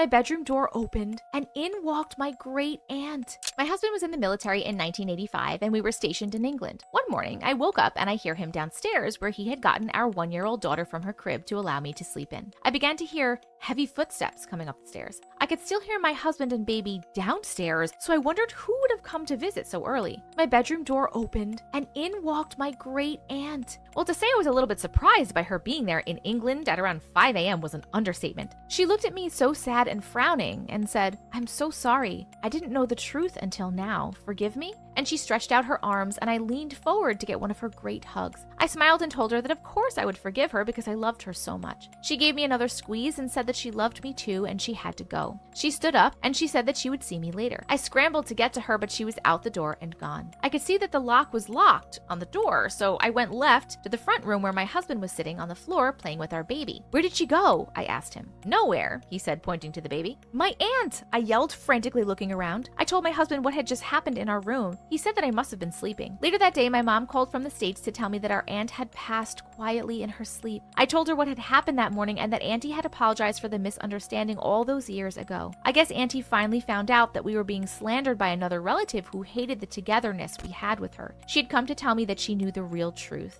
My bedroom door opened, and in walked my great aunt. My husband was in the military in 1985, and we were stationed in England. One morning, I woke up and I hear him downstairs where he had gotten our 1-year-old daughter from her crib to allow me to sleep in. I began to hear heavy footsteps coming up the stairs. I could still hear my husband and baby downstairs, so I wondered who would have come to visit so early. My bedroom door opened, and in walked my great aunt. Well, to say I was a little bit surprised by her being there in England at around 5 a.m. was an understatement. She looked at me so sad and frowning and said, "I'm so sorry. I didn't know the truth until now. Forgive me?" And she stretched out her arms, and I leaned forward to get one of her great hugs. I smiled and told her that of course I would forgive her because I loved her so much. She gave me another squeeze and said that she loved me too and she had to go. She stood up and she said that she would see me later. I scrambled to get to her, but she was out the door and gone. I could see that the lock was locked on the door, so I went left to the front room where my husband was sitting on the floor playing with our baby. "Where did she go?" I asked him. "Nowhere," he said, pointing to the baby. "My aunt!" I yelled, frantically looking around. I told my husband what had just happened in our room. He said that I must have been sleeping. Later that day, my mom called from the States to tell me that our aunt had passed quietly in her sleep. I told her what had happened that morning and that Auntie had apologized for the misunderstanding all those years ago. I guess Auntie finally found out that we were being slandered by another relative who hated the togetherness we had with her. She had come to tell me that she knew the real truth.